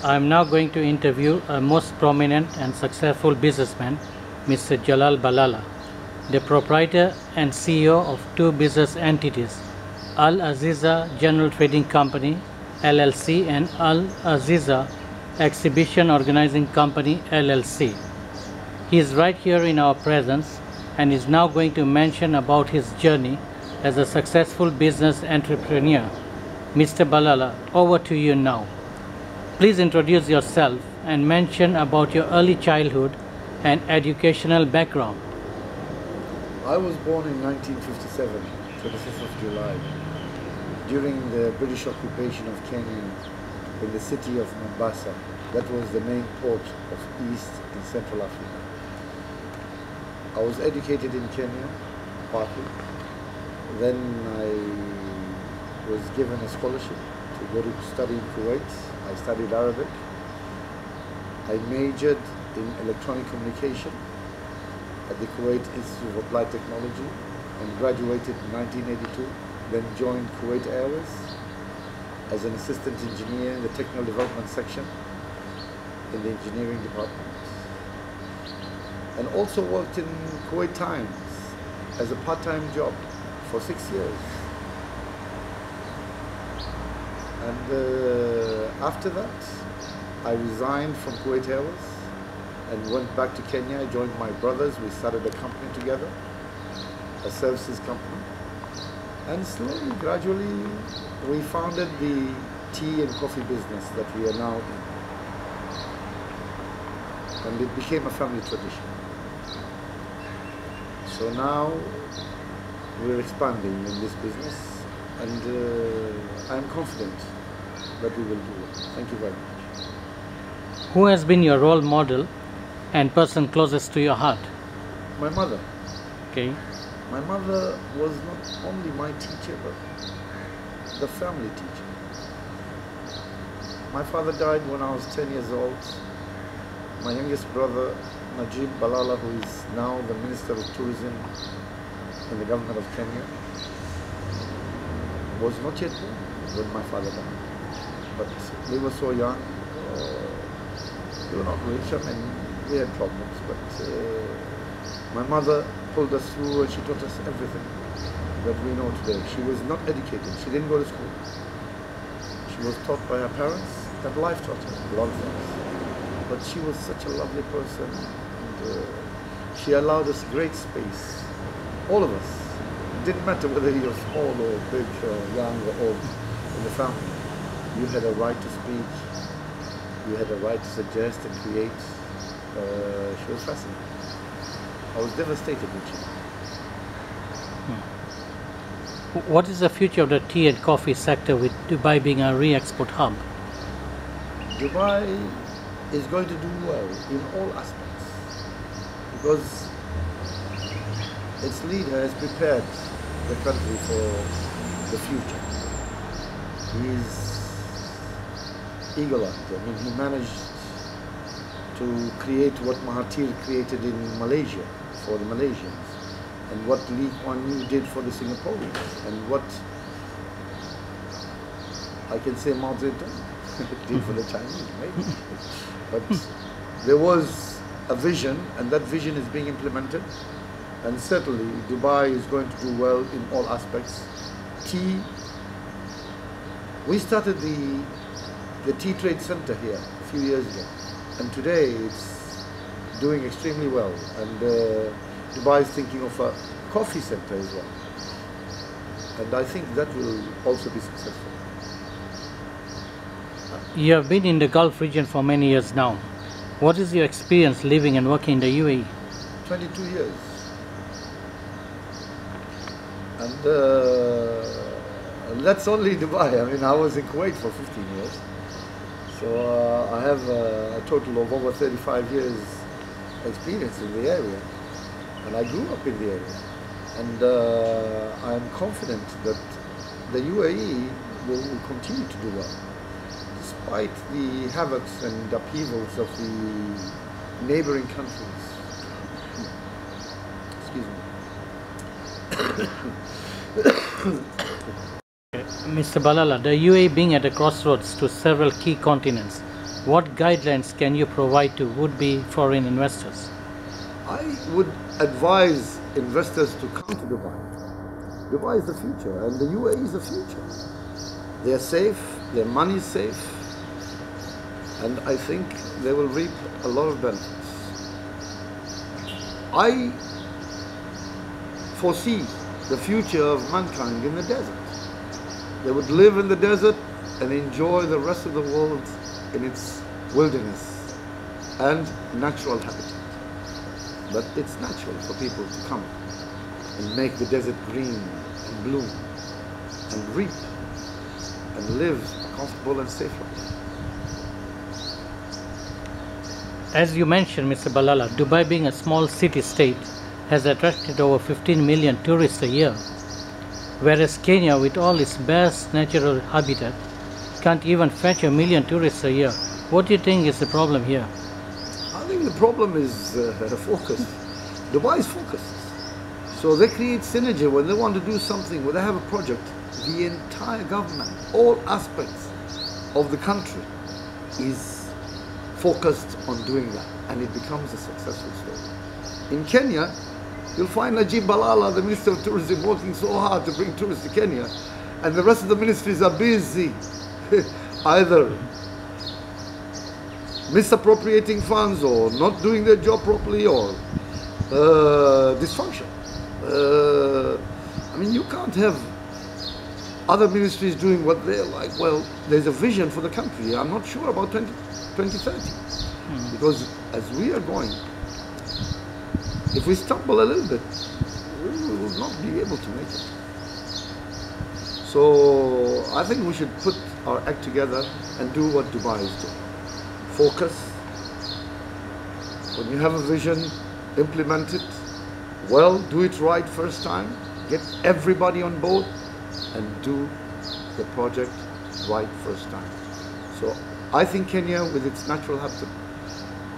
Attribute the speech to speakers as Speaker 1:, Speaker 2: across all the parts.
Speaker 1: I am now going to interview a most prominent and successful businessman, Mr. Jalal Balala, the proprietor and CEO of two business entities, Al Aziza General Trading Company LLC and Al Aziza Exhibition Organizing Company LLC. He is right here in our presence and is now going to mention about his journey as a successful business entrepreneur. Mr. Balala, over to you now. Please introduce yourself and mention about your early childhood and educational background.
Speaker 2: I was born in 1957, 25th of July, during the British occupation of Kenya in the city of Mombasa. That was the main port of East and Central Africa. I was educated in Kenya, partly. Then I was given a scholarship to go to study in Kuwait. I studied Arabic. I majored in electronic communication at the Kuwait Institute of Applied Technology and graduated in 1982. Then joined Kuwait Airways as an assistant engineer in the technical development section in the engineering department. And also worked in Kuwait Times as a part-time job for 6 years. And after that, I resigned from Kuwait Airways and went back to Kenya. I joined my brothers. We started a company together, a services company. And slowly, gradually, we founded the tea and coffee business that we are now in. And it became a family tradition. So now we're expanding in this business, and I'm confident that we will do it. Thank you very much.
Speaker 1: Who has been your role model and person closest to your heart?
Speaker 2: My mother.
Speaker 1: Okay.
Speaker 2: My mother was not only my teacher, but the family teacher. My father died when I was 10 years old. My youngest brother, Jalal Balala, who is now the Minister of Tourism in the government of Kenya, was not yet born when my father died. But we were so young, we were not rich, I mean, we had problems, but my mother pulled us through and she taught us everything that we know today. She was not educated, she didn't go to school. She was taught by her parents, and life taught her a lot of things. But she was such a lovely person, and she allowed us great space, all of us. It didn't matter whether you were small or big, young or old in the family. You had a right to speak, you had a right to suggest and create. She was fascinating. I was devastated when she died.
Speaker 1: What is the future of the tea and coffee sector with Dubai being a re-export hub?
Speaker 2: Dubai is going to do well in all aspects because its leader has prepared the country for the future. He is eagle-eyed. I mean, he managed to create what Mahathir created in Malaysia for the Malaysians, and what Lee Kuan Yew did for the Singaporeans, and what I can say Mao Zedong did for the Chinese, maybe. But there was a vision, and that vision is being implemented, and certainly Dubai is going to do well in all aspects. Tea, we started the tea trade center here a few years ago, and today it's doing extremely well, and Dubai is thinking of a coffee center as well, and I think that will also be successful.
Speaker 1: You have been in the Gulf region for many years now. What is your experience living and working in the UAE?
Speaker 2: 22 years. And that's only Dubai. I mean, I was in Kuwait for 15 years. So I have a total of over 35 years experience in the area. And I grew up in the area. And I'm confident that the UAE will continue to do well, despite the havocs and upheavals of the neighboring countries. Excuse me.
Speaker 1: Mr. Balala, the UAE being at a crossroads to several key continents, what guidelines can you provide to would-be foreign investors?
Speaker 2: I would advise investors to come to Dubai. Dubai is the future, and the UAE is the future. They're safe, their money is safe, and I think they will reap a lot of benefits. I foresee the future of mankind in the desert. They would live in the desert and enjoy the rest of the world in its wilderness and natural habitat. But it's natural for people to come and make the desert green and bloom and reap and live a comfortable and safe life.
Speaker 1: As you mentioned, Mr. Balala, Dubai being a small city-state has attracted over 15 million tourists a year, whereas Kenya, with all its vast natural habitat, can't even fetch 1 million tourists a year. What do you think is the problem here?
Speaker 2: I think the problem is focus. Dubai is focused. So they create synergy when they want to do something, when they have a project. The entire government, all aspects of the country is focused on doing that, and it becomes a successful story. In Kenya, you'll find Jalal Balala, the Minister of Tourism, working so hard to bring tourists to Kenya, and the rest of the ministries are busy either misappropriating funds or not doing their job properly or dysfunction. I mean, you can't have other ministries doing what they're like. Well, there's a vision for the country. I'm not sure about 2030. Because as we are going, if we stumble a little bit, we will not be able to make it. So I think we should put our act together and do what Dubai is doing. Focus. When you have a vision, implement it well, do it right first time, get everybody on board and do the project right first time. So I think Kenya, with its natural habitat,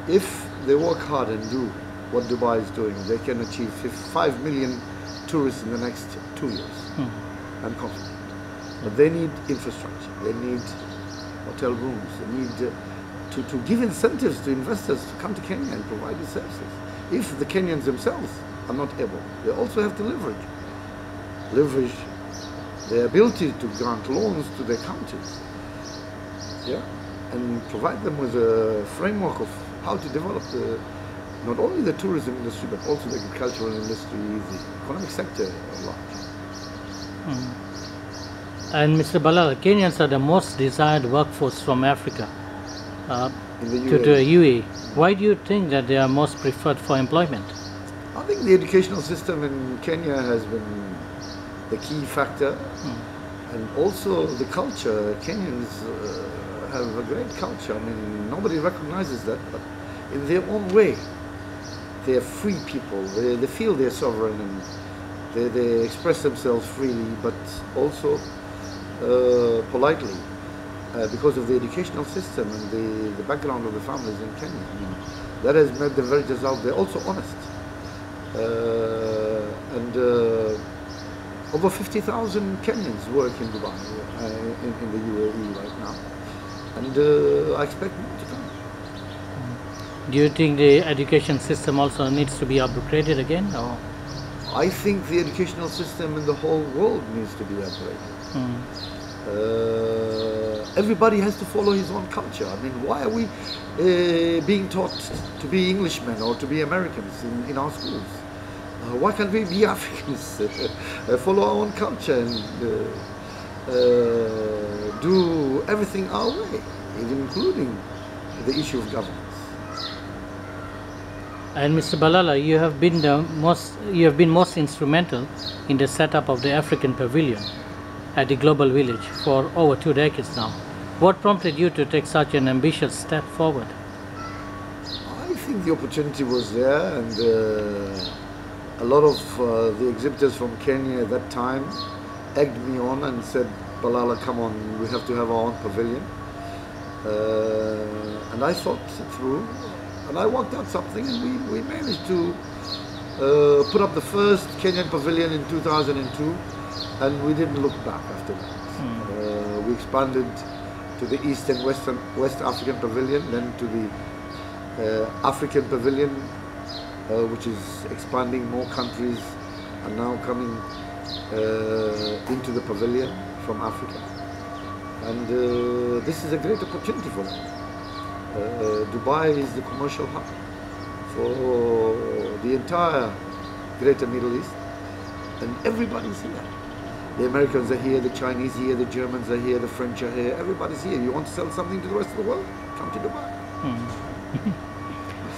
Speaker 2: if they work hard and do what Dubai is doing, they can achieve 5 million tourists in the next 2 years. I'm confident. But they need infrastructure, they need hotel rooms, they need to give incentives to investors to come to Kenya and provide these services. If the Kenyans themselves are not able, they also have to leverage their ability to grant loans to their counties, and provide them with a framework of how to develop not only the tourism industry, but also the agricultural industry, the economic sector at large.
Speaker 1: And Mr. Balala, Kenyans are the most desired workforce from Africa to the UAE. Why do you think that they are most preferred for employment?
Speaker 2: I think the educational system in Kenya has been the key factor, and also the culture. Kenyans have a great culture. I mean, nobody recognizes that, but in their own way, they are free people. They feel they're sovereign and they express themselves freely, but also politely, because of the educational system and the background of the families in Kenya. I mean, that has made them very deserved. They're also honest. Over 50,000 Kenyans work in Dubai, in the UAE right now, and I expect more to come.
Speaker 1: Do you think the education system also needs to be upgraded again, or?
Speaker 2: I think the educational system in the whole world needs to be upgraded. Everybody has to follow his own culture. I mean, why are we being taught to be Englishmen or to be Americans in our schools? Why can't we be Africans, follow our own culture and do everything our way, even including the issue of governance?
Speaker 1: And Mr. Balala, you have been most instrumental in the setup of the African Pavilion at the Global Village for over 2 decades now. What prompted you to take such an ambitious step forward?
Speaker 2: I think the opportunity was there, and a lot of the exhibitors from Kenya at that time egged me on and said, Balala, come on, we have to have our own pavilion. And I thought it through, and I worked out something, and we managed to put up the first Kenyan pavilion in 2002, and we didn't look back after that. We expanded to the East and West African Pavilion, then to the African Pavilion, which is expanding. More countries are now coming into the pavilion from Africa. And this is a great opportunity for them. Dubai is the commercial hub for the entire Greater Middle East, and everybody's here. The Americans are here, the Chinese are here, the Germans are here, the French are here, everybody's here. You want to sell something to the rest of the world? Come to Dubai.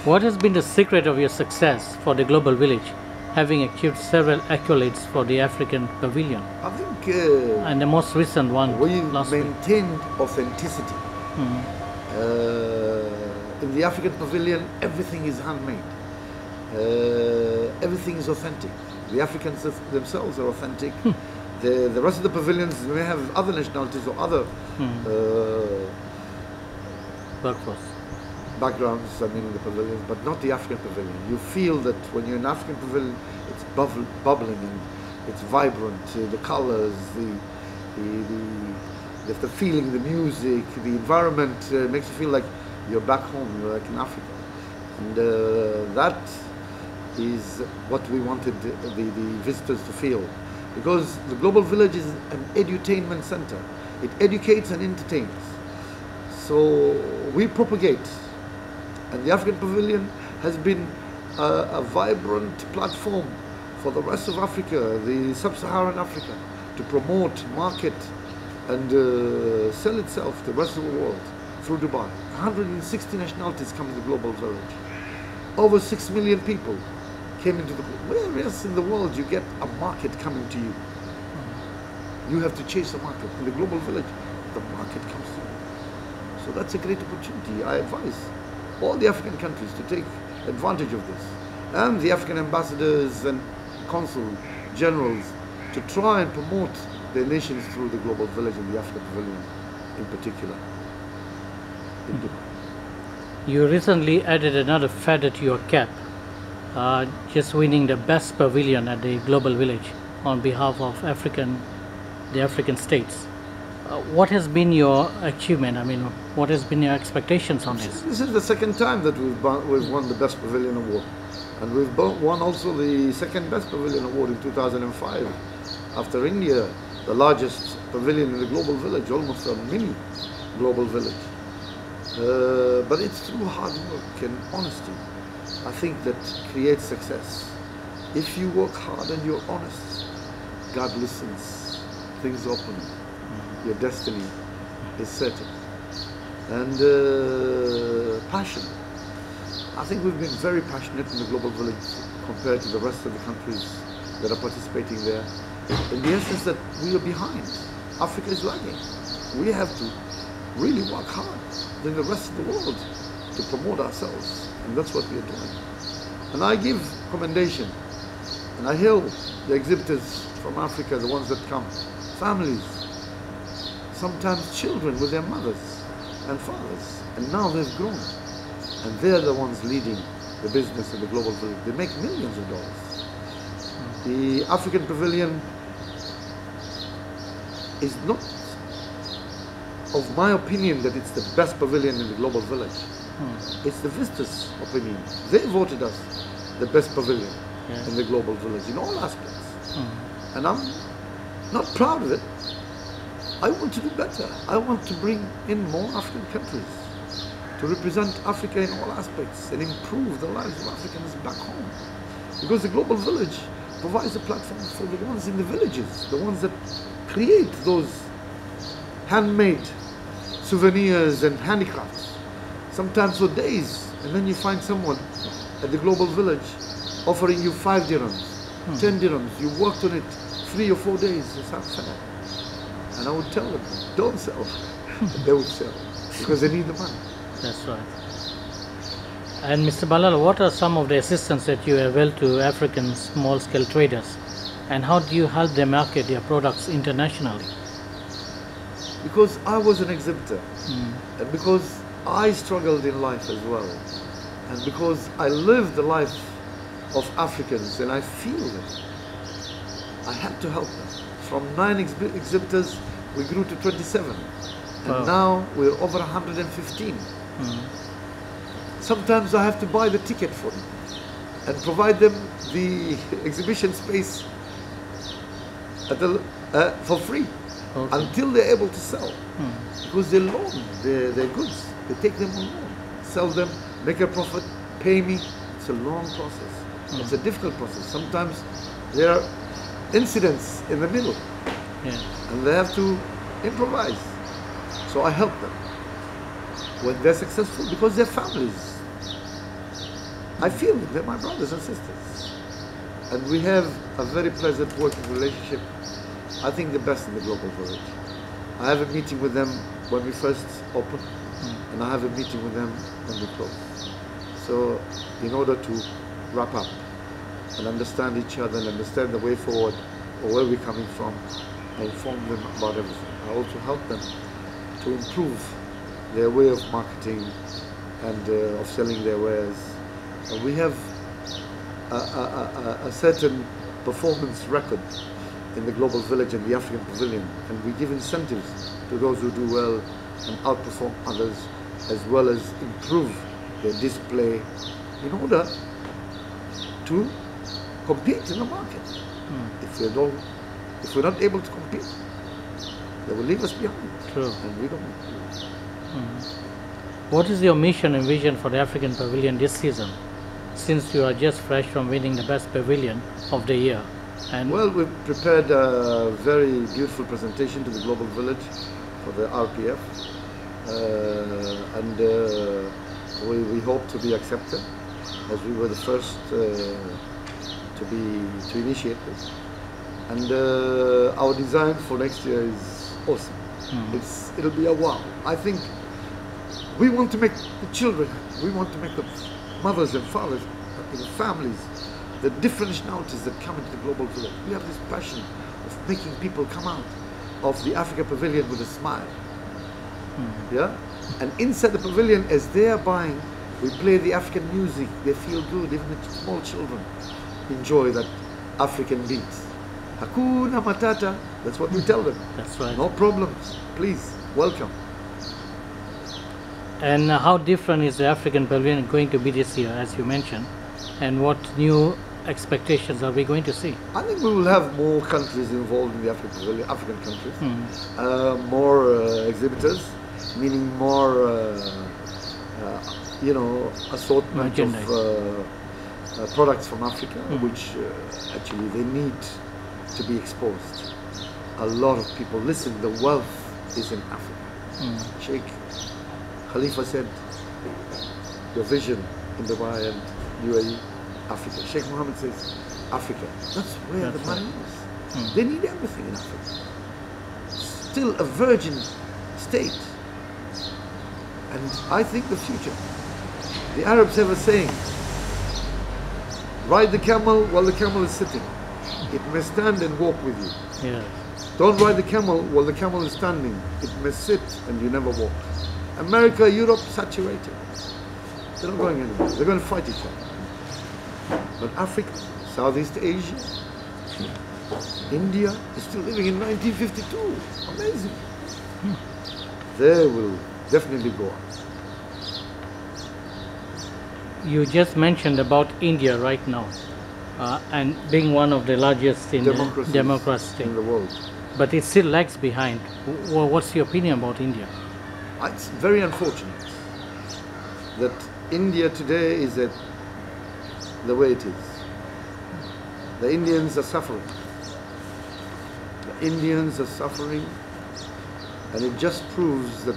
Speaker 1: What has been the secret of your success for the Global Village, having achieved several accolades for the African Pavilion?
Speaker 2: I think
Speaker 1: and the most recent one
Speaker 2: we
Speaker 1: last week.
Speaker 2: maintained authenticity. In the African Pavilion, everything is handmade. Everything is authentic. The Africans themselves are authentic. The rest of the pavilions may have other nationalities or other
Speaker 1: workforce
Speaker 2: backgrounds, I mean, in the pavilions, but not the African Pavilion. You feel that when you're in an African Pavilion, it's bubbling and it's vibrant. The colors, the feeling, the music, the environment makes you feel like you're back home, you're like in Africa. And that is what we wanted the visitors to feel. Because the Global Village is an edutainment center. It educates and entertains. So we propagate. And the African Pavilion has been a vibrant platform for the rest of Africa, the sub-Saharan Africa, to promote, market, and sell itself to the rest of the world through Dubai. 160 nationalities come to the Global Village. Over 6 million people came into the... Where else in the world you get a market coming to you? You have to chase the market. In the Global Village, the market comes to you. So that's a great opportunity. I advise all the African countries to take advantage of this. And the African ambassadors and consul generals to try and promote their nations through the Global Village and the African Pavilion in particular. In Dubai.
Speaker 1: You recently added another feather to your cap, just winning the best pavilion at the Global Village on behalf of the African states. What has been your achievement? I mean, what has been your expectations on this?
Speaker 2: This is the second time that we've won the Best Pavilion Award. And we've won also the second Best Pavilion Award in 2005 after India, the largest pavilion in the Global Village, almost a mini Global Village. But it's through hard work and honesty, I think, that creates success. If you work hard and you're honest, God listens, things open, your destiny is certain. And passion. I think we've been very passionate in the Global Village compared to the rest of the countries that are participating there. In the essence that we are behind. Africa is lagging. We have to really work hard than the rest of the world to promote ourselves, and that's what we are doing. And I give commendation, and I hail the exhibitors from Africa, the ones that come, families, sometimes children with their mothers and fathers, and now they've grown, and they're the ones leading the business in the Global Village. They make millions of dollars. The African Pavilion is not of my opinion that it's the best pavilion in the Global Village. It's the visitors' opinion. They voted us the best pavilion in the Global Village in all aspects. And I'm not proud of it. I want to do better. I want to bring in more African countries to represent Africa in all aspects and improve the lives of Africans back home. Because the Global Village provides a platform for the ones in the villages, the ones that create those handmade souvenirs and handicrafts, sometimes for days, and then you find someone at the Global Village offering you 5 dirhams, 10 dirhams. You worked on it 3 or 4 days. It's not fair. And I would tell them, don't sell. But they would sell because they need the money.
Speaker 1: That's right. And Mr. Balala, what are some of the assistance that you avail to African small-scale traders, and how do you help them market their products internationally?
Speaker 2: Because I was an exhibitor, and because I struggled in life as well, and because I lived the life of Africans and I feel them, I had to help them. From 9 exhibitors, we grew to 27. And
Speaker 1: Wow.
Speaker 2: now we're over 115.
Speaker 1: Mm.
Speaker 2: Sometimes I have to buy the ticket for them and provide them the exhibition space at for free
Speaker 1: Okay.
Speaker 2: until they're able to sell.
Speaker 1: Mm.
Speaker 2: Because they loan their goods. They take them on loan, sell them, make a profit, pay me. It's a long process. It's a difficult process. Sometimes there are incidents in the middle
Speaker 1: Yeah.
Speaker 2: and they have to improvise. So I help them when they're successful because they're families. I feel that they're my brothers and sisters. And we have a very pleasant working relationship. I think the best in the global village. I have a meeting with them when we first open, and I have a meeting with them when we close. So in order to wrap up and understand each other and understand the way forward or where we're coming from, I inform them about everything. I also help them to improve their way of marketing and of selling their wares. And we have a certain performance record in the global village and the African Pavilion, and we give incentives to those who do well and outperform others, as well as improve their display in order to compete in the market. If we're not able to compete, they will leave us behind.
Speaker 1: True.
Speaker 2: And we don't.
Speaker 1: What is your mission and vision for the African Pavilion this season, since you are just fresh from winning the best pavilion of the year? And
Speaker 2: Well, we've prepared a very beautiful presentation to the Global Village for the RPF, and we hope to be accepted, as we were the first to initiate this. And our design for next year is awesome. It'll be a wow. I think we want to make the children, we want to make the mothers and fathers, the families, the different nationalities that come into the global village. We have this passion of making people come out of the Africa Pavilion with a smile. Yeah? And inside the pavilion, as they are buying, we play the African music. They feel good. Even the small children enjoy that African beat. Hakuna Matata. That's what we tell them.
Speaker 1: that's right.
Speaker 2: No problems. Please, welcome.
Speaker 1: And how different is the African Pavilion going to be this year, as you mentioned? And what new expectations are we going to see?
Speaker 2: I think we will have more countries involved in the African Pavilion, African countries, more exhibitors, meaning more, assortment of products from Africa, which actually they need to be exposed. A lot of people, listen, the wealth is in Africa. Sheikh Khalifa said, your vision in Dubai and UAE, Africa. Sheikh Mohammed says, Africa. That's where the money is. They need everything in Africa. Still a virgin state. And I think the future. The Arabs have a saying, ride the camel while the camel is sitting. It may stand and walk with you.
Speaker 1: Yeah.
Speaker 2: Don't ride the camel while the camel is standing. It may sit and you never walk. America, Europe, saturated. They're not going anywhere. They're going to fight each other. But Africa, Southeast Asia, India is still living in 1952. Amazing. They will definitely go on.
Speaker 1: You just mentioned about India right now, and being one of the largest in democracy
Speaker 2: in the world.
Speaker 1: But it still lags behind. What's your opinion about India?
Speaker 2: It's very unfortunate that India today is at the way it is. The Indians are suffering. The Indians are suffering, and it just proves that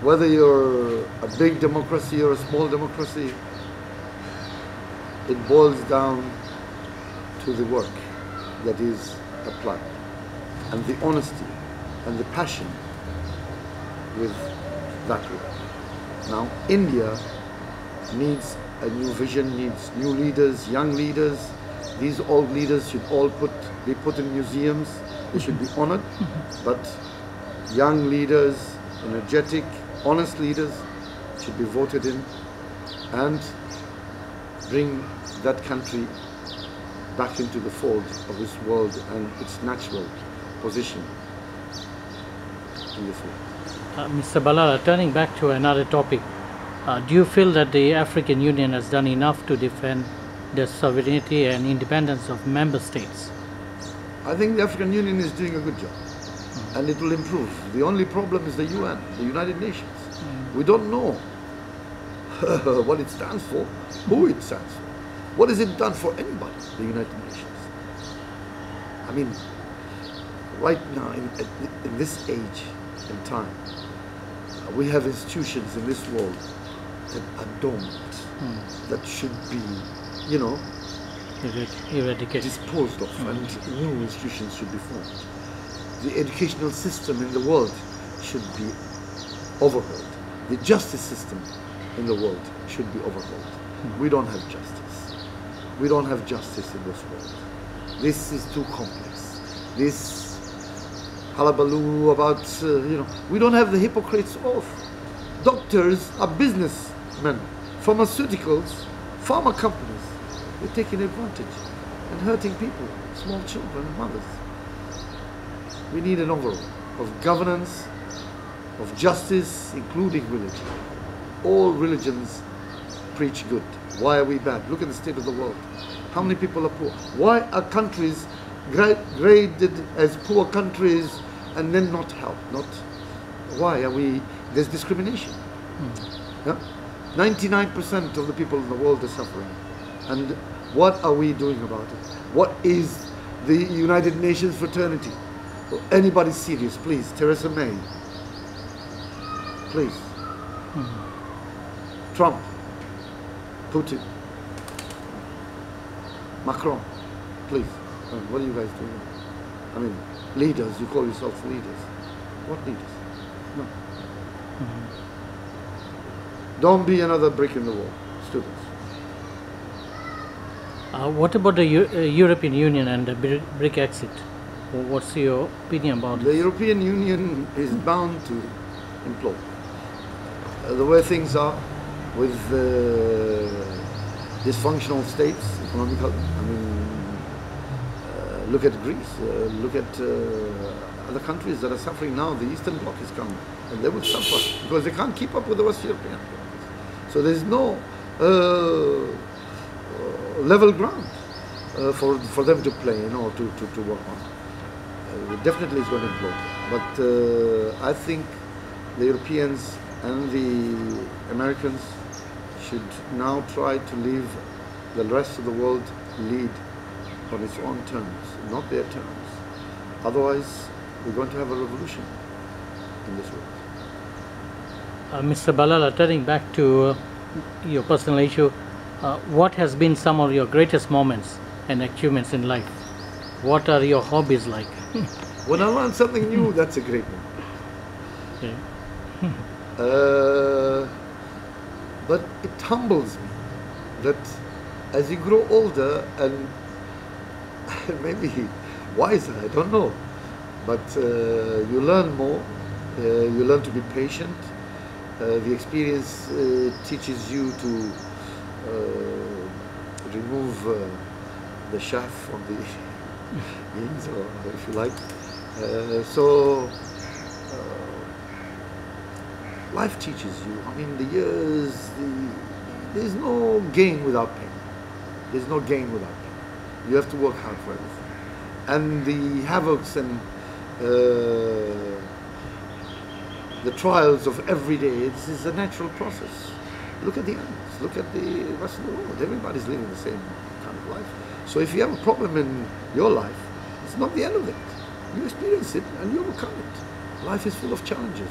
Speaker 2: whether you're a big democracy or a small democracy, it boils down to the work that is applied, and the honesty and the passion with that work. Now, India needs a new vision, needs new leaders, young leaders. These old leaders should all be put in museums. They should be honored. But young leaders, energetic, honest leaders should be voted in and bring that country back into the fold of this world and its natural position. in this world.
Speaker 1: Mr. Balala, turning back to another topic, do you feel that the African Union has done enough to defend the sovereignty and independence of member states?
Speaker 2: I think the African Union is doing a good job, and it will improve. The only problem is the UN, the United Nations. We don't know what it stands for, who it stands for. What has it done for anybody, the United Nations? I mean, right now, in this age and time, we have institutions in this world that are dormant, that should be, you know,
Speaker 1: eradicated,
Speaker 2: disposed of, and new institutions should be formed. The educational system in the world should be overhauled. The justice system in the world should be overhauled. We don't have justice. We don't have justice in this world. This is too complex. This hullabaloo about, you know, we don't have the hypocrites oath. Doctors are businessmen. Pharmaceuticals, pharma companies, they're taking advantage and hurting people, small children and mothers. We need an overhaul of governance, of justice, including religion. All religions preach good. Why are we bad? Look at the state of the world. How many people are poor? Why are countries graded as poor countries and then not helped? Why are we? There's discrimination. Yeah? 99% of the people in the world are suffering. And what are we doing about it? What is the United Nations fraternity? Anybody serious, please, Theresa May. Please. Trump, Putin, Macron, please. What are you guys doing? I mean, leaders, you call yourselves leaders. What leaders? No. Don't be another brick in the wall, students.
Speaker 1: What about the European Union and the Brexit? What's your opinion about
Speaker 2: The European Union is bound to implode. The way things are with dysfunctional states, economical, I mean, look at Greece, look at other countries that are suffering now. The Eastern Bloc is coming, and they will suffer because they can't keep up with the West European. So there's no level ground for them to play, you know, to work on. Definitely it's going to implode. But I think the Europeans and the Americans should now try to leave the rest of the world lead on its own terms, not their terms. Otherwise, we're going to have a revolution in this world.
Speaker 1: Mr. Balala, turning back to your personal issue, what has been some of your greatest moments and achievements in life? What are your hobbies like?
Speaker 2: When I learn something new, that's a great moment.
Speaker 1: Okay.
Speaker 2: But it humbles me that as you grow older and maybe wiser, I don't know, but you learn more, you learn to be patient. The experience teaches you to remove the chaff from the ends, or if you like. Life teaches you. I mean, the years, there's no gain without pain. There's no gain without pain. You have to work hard for everything. And the havocs and the trials of every day, this is a natural process. Look at the animals, look at the rest of the world. Everybody's living the same kind of life. So if you have a problem in your life, it's not the end of it. You experience it and you overcome it. Life is full of challenges.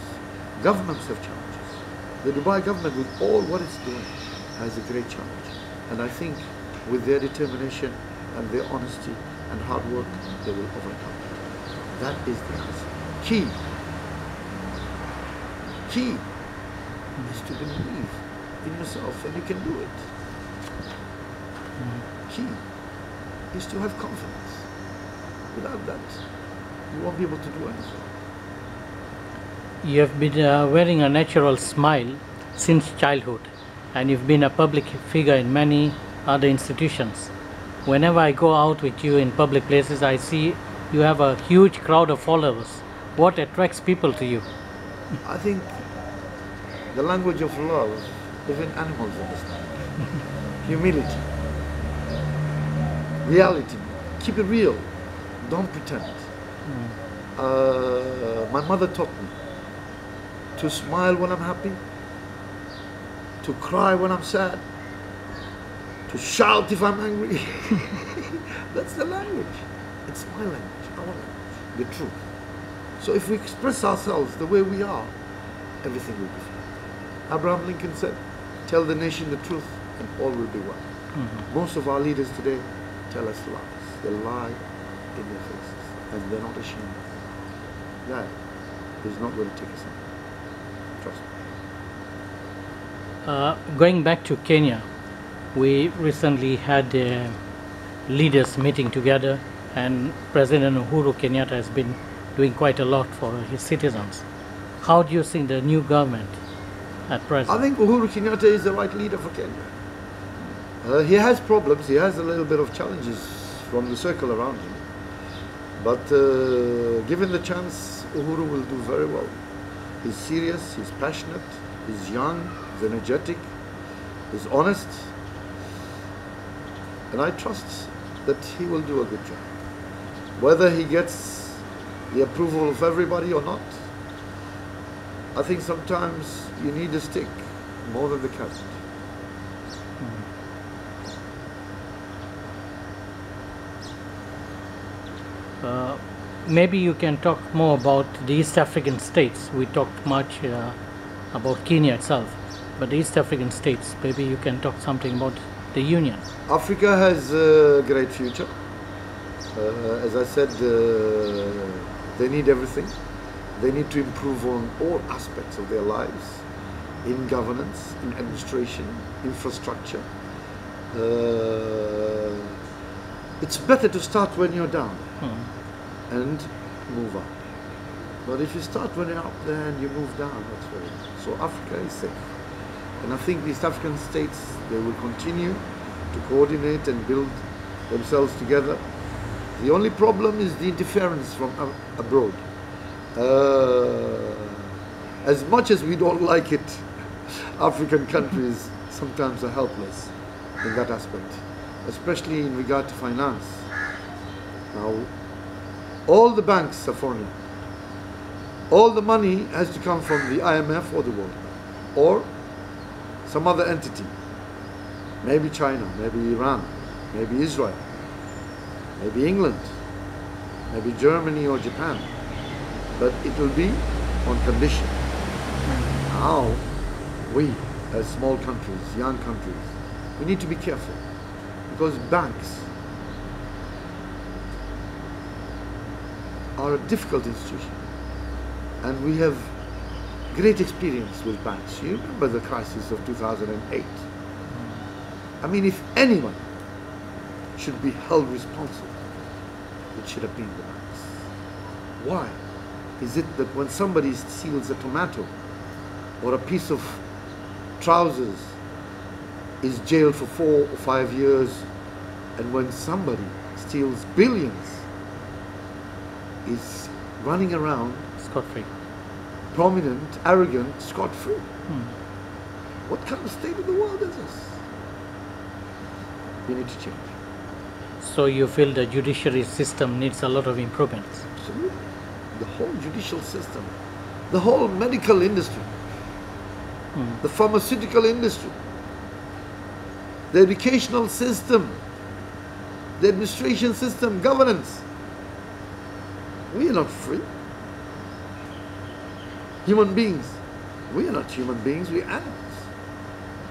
Speaker 2: Governments have challenges. The Dubai government, with all what it's doing, has a great challenge. And I think with their determination and their honesty and hard work, they will overcome it. That is the answer. Key is to believe in yourself and you can do it. Key is to have confidence. Without that, you won't be able to do anything.
Speaker 1: You have been wearing a natural smile since childhood, and you've been a public figure in many other institutions. Whenever I go out with you in public places, I see you have a huge crowd of followers. What attracts people to you?
Speaker 2: I think the language of love, even animals understand. Humility, reality, keep it real, don't pretend. My mother taught me to smile when I'm happy, to cry when I'm sad, to shout if I'm angry. That's the language. It's my language, our language, the truth. So if we express ourselves the way we are, everything will be fine. Abraham Lincoln said, tell the nation the truth and all will be well. Most of our leaders today tell us lies. They lie in their faces and they're not ashamed. That is not going to take us anywhere. Trust me.
Speaker 1: Going back to Kenya, we recently had a leaders meeting together, and President Uhuru Kenyatta has been doing quite a lot for his citizens. How do you think the new government at present?
Speaker 2: I think Uhuru Kenyatta is the right leader for Kenya. He has problems, he has a little bit of challenges from the circle around him. But given the chance, Uhuru will do very well. He's serious, he's passionate, he's young, he's energetic, he's honest. And I trust that he will do a good job. Whether he gets the approval of everybody or not, I think sometimes you need a stick more than the carrot.
Speaker 1: Maybe you can talk more about the East African states. We talked much about Kenya itself, but the East African states, maybe you can talk something about the Union.
Speaker 2: Africa has a great future. As I said, they need everything. They need to improve on all aspects of their lives, in governance, in administration, infrastructure. It's better to start when you're down and move up. But if you start when you're up there and you move down, that's very good. So Africa is safe. And I think the East African states, they will continue to coordinate and build themselves together. The only problem is the interference from abroad. As much as we don't like it, African countries sometimes are helpless in that aspect, especially in regard to finance. Now, all the banks are foreign. All the money has to come from the IMF or the World Bank, or some other entity. Maybe China, maybe Iran, maybe Israel, maybe England, maybe Germany or Japan. But it will be on condition. Now, we as small countries, young countries, we need to be careful, because banks are a difficult institution, and we have great experience with banks. You remember the crisis of 2008. I mean, if anyone should be held responsible, it should have been the banks. Why is it that when somebody steals a tomato or a piece of trousers is jailed for 4 or 5 years, and when somebody steals billions is running around
Speaker 1: Scot-free,
Speaker 2: prominent, arrogant, scot-free? What kind of state of the world is this? We need to change.
Speaker 1: So you feel the judiciary system needs a lot of improvements?
Speaker 2: Absolutely. The whole judicial system, the whole medical industry, the pharmaceutical industry, the educational system, the administration system, governance. We are not free. Human beings. We are not human beings, we are animals.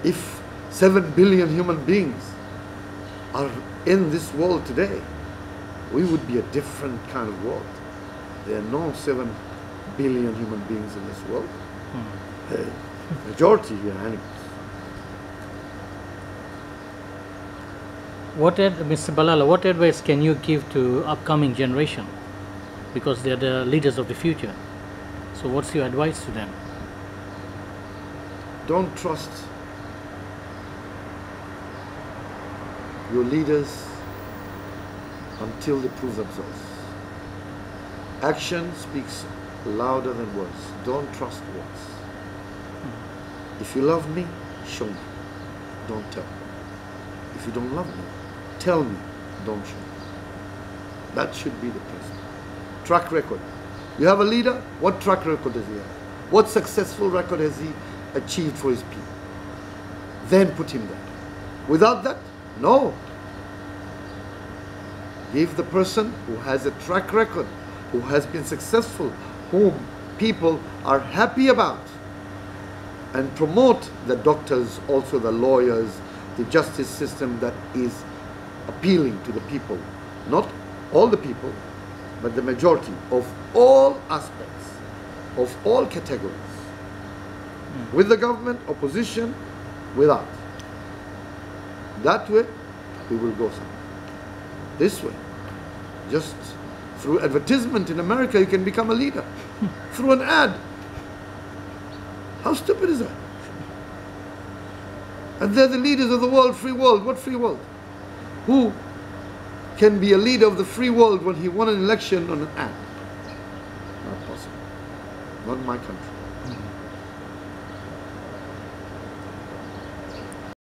Speaker 2: If 7 billion human beings are in this world today, we would be a different kind of world. There are no 7 billion human beings in this world. The majority are animals.
Speaker 1: Mr. Balala, what advice can you give to upcoming generation? Because they are the leaders of the future. So what's your advice to them?
Speaker 2: Don't trust your leaders until they prove themselves. Action speaks louder than words. Don't trust words. If you love me, show me. Don't tell me. If you don't love me, tell me. Don't show me. That should be the president. Track record. You have a leader, what track record does he have? What successful record has he achieved for his people? Then put him there. Without that, no. Give the person who has a track record, who has been successful, whom people are happy about, and promote the doctors, also the lawyers, the justice system that is appealing to the people. Not all the people, but the majority of all aspects, of all categories. With the government, opposition, without. That way, we will go somewhere. This way, just through advertisement in America, you can become a leader. Through an ad. How stupid is that? And they're the leaders of the world, free world. What free world? Who can be a leader of the free world when he won an election on an ad? Not possible. Not in my country.